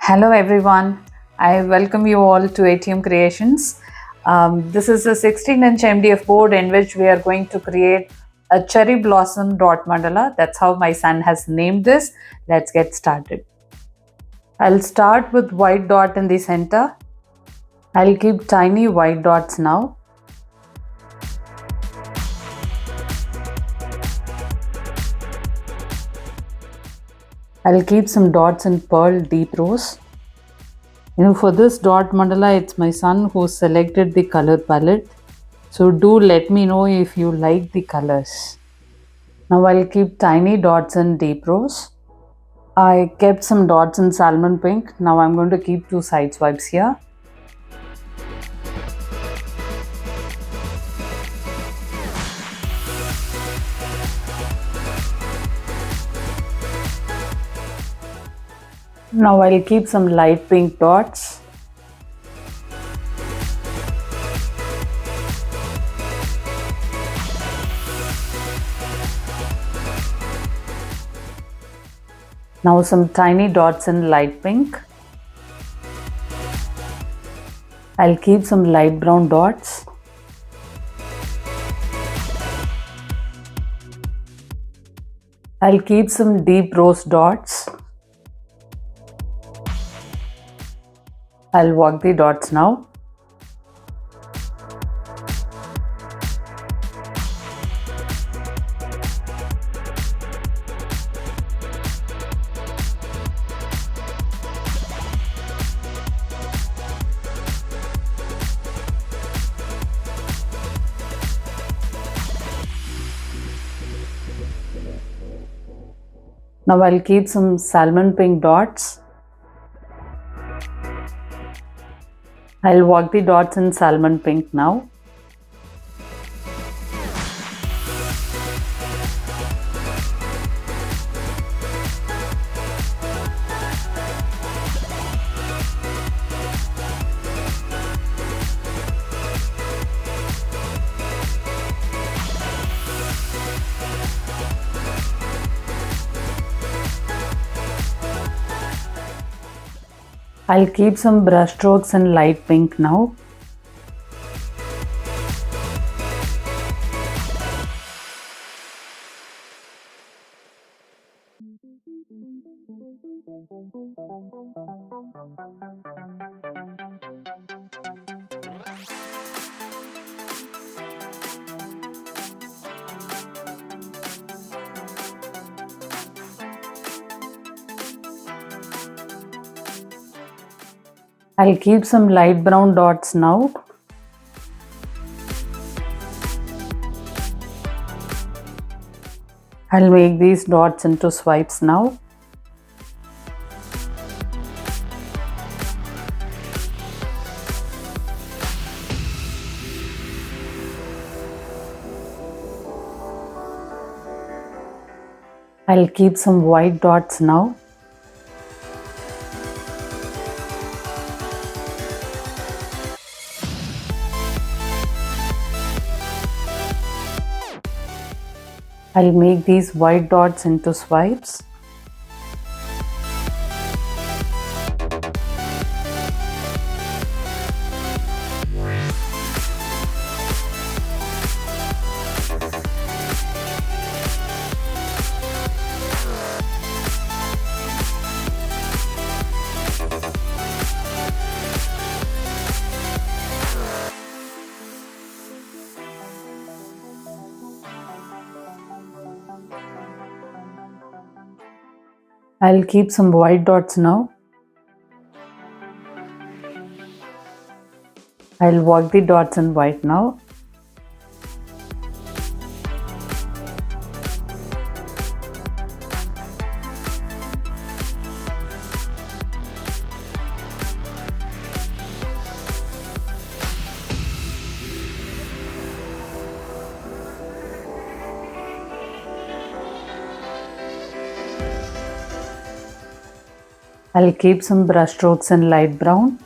Hello everyone, I welcome you all to ATM Creations. This is a 16-inch MDF board in which we are going to create a cherry blossom dot mandala. That's how my son has named this. Let's get started. I'll start with white dot in the center. I'll keep tiny white dots now. I'll keep some dots in pearl deep rose. For this dot mandala, it's my son who selected the color palette. So do let me know if you like the colors. Now I'll keep tiny dots in deep rose. I kept some dots in salmon pink. Now I'm going to keep two side swipes here. Now I'll keep some light pink dots. Now some tiny dots in light pink. I'll keep some light brown dots. I'll keep some deep rose dots. I'll walk the dots now. Now I'll keep some salmon pink dots. I'll walk the dots in salmon pink now. I'll keep some brush strokes in light pink now. I'll keep some light brown dots now. I'll make these dots into swipes now. I'll keep some white dots now. I'll make these white dots into swipes. I'll keep some white dots now. I'll walk the dots in white now. I'll keep some brush strokes in light brown.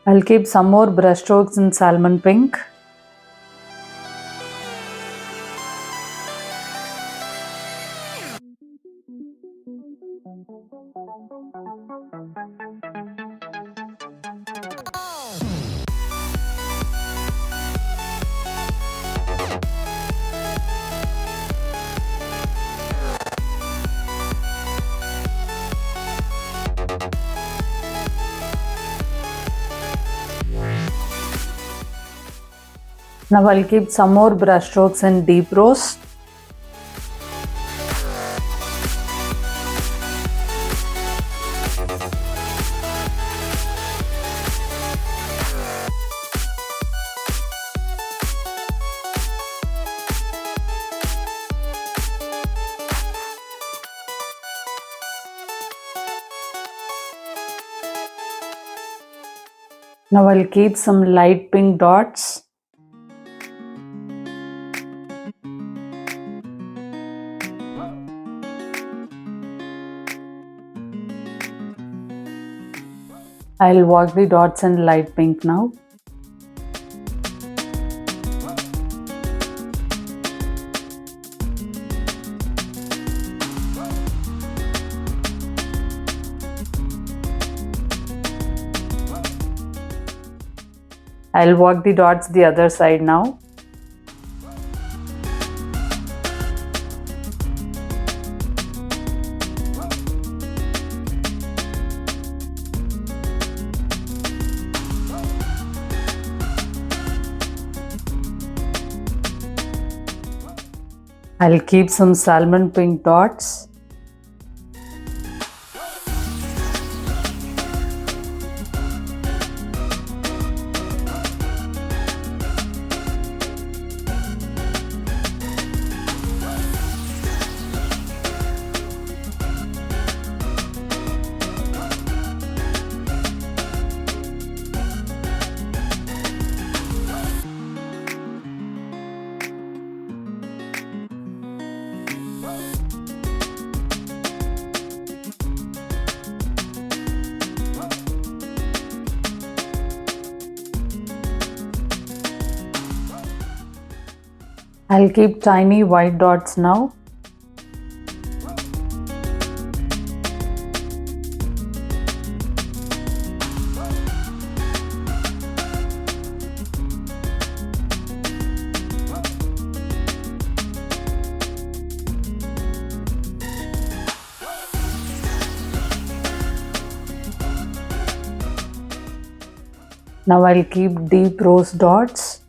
I'll keep some more brush strokes in salmon pink. Now I'll keep some more brush strokes in deep rose. Now I'll keep some light pink dots. I'll work the dots in light pink now. I'll work the dots the other side now. I'll keep some salmon pink dots. I'll keep tiny white dots now. Now I'll keep deep rose dots.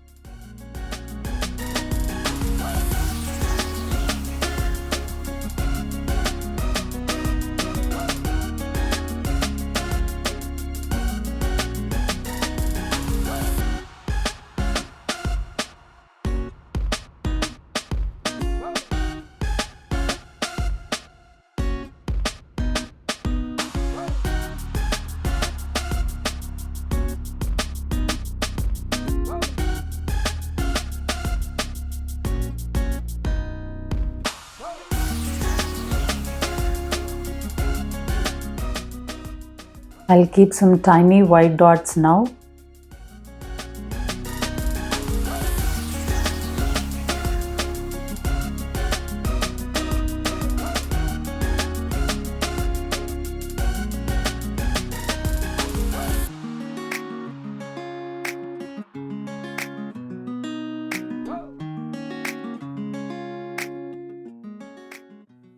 I'll keep some tiny white dots now.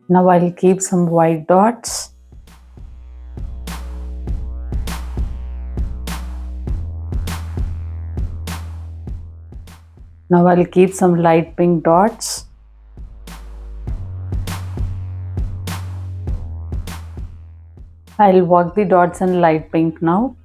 Now I'll keep some white dots. Now I'll keep some light pink dots. I'll work the dots in light pink now.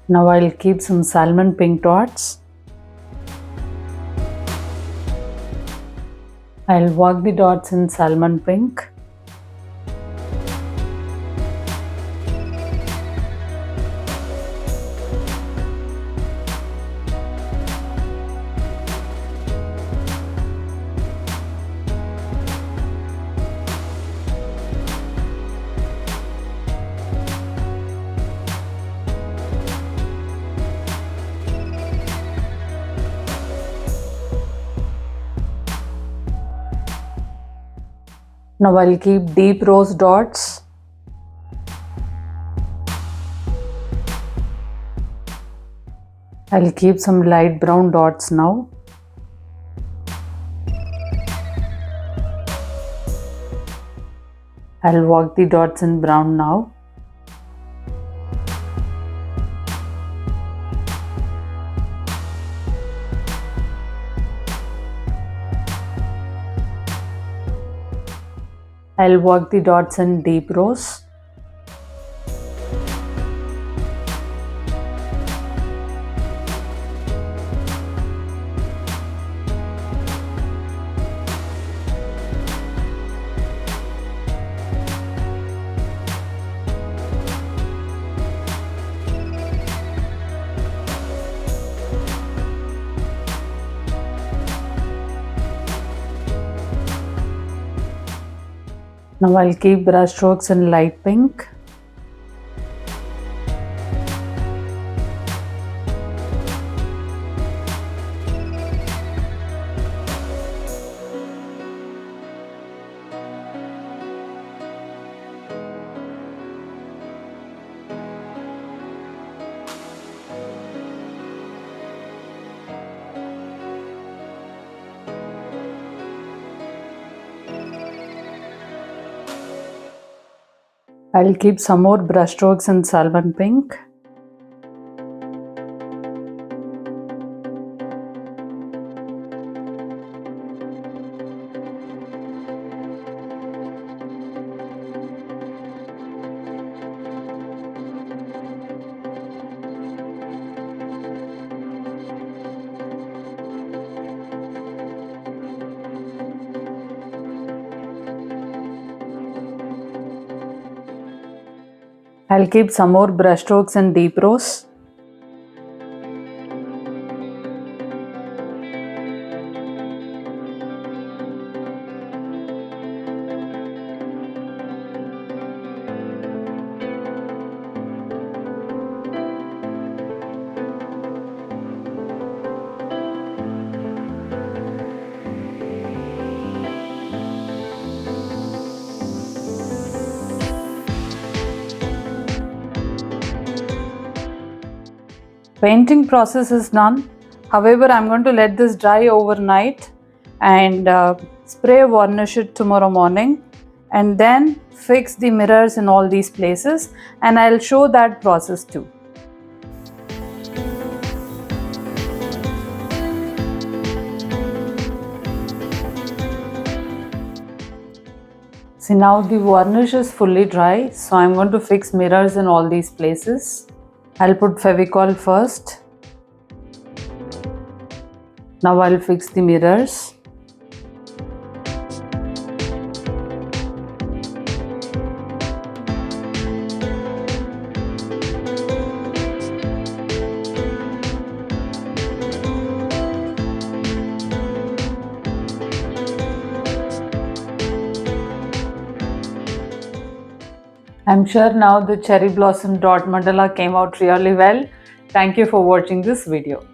Now I'll keep some salmon pink dots. I'll work the dots in salmon pink. Now I'll keep deep rose dots. I'll keep some light brown dots now. I'll work the dots in brown now. I'll work the dots in deep rose. Now I'll keep brush strokes in light pink. I'll keep some more brush strokes in salmon pink. I'll keep some more brush strokes in deep rose. Painting process is done. However, I'm going to let this dry overnight and spray varnish it tomorrow morning, and then fix the mirrors in all these places, and I'll show that process too. See, now the varnish is fully dry, so I'm going to fix mirrors in all these places. I'll put Fevicol first. Now I'll fix the mirrors. I'm sure now the cherry blossom dot mandala came out really well. Thank you for watching this video.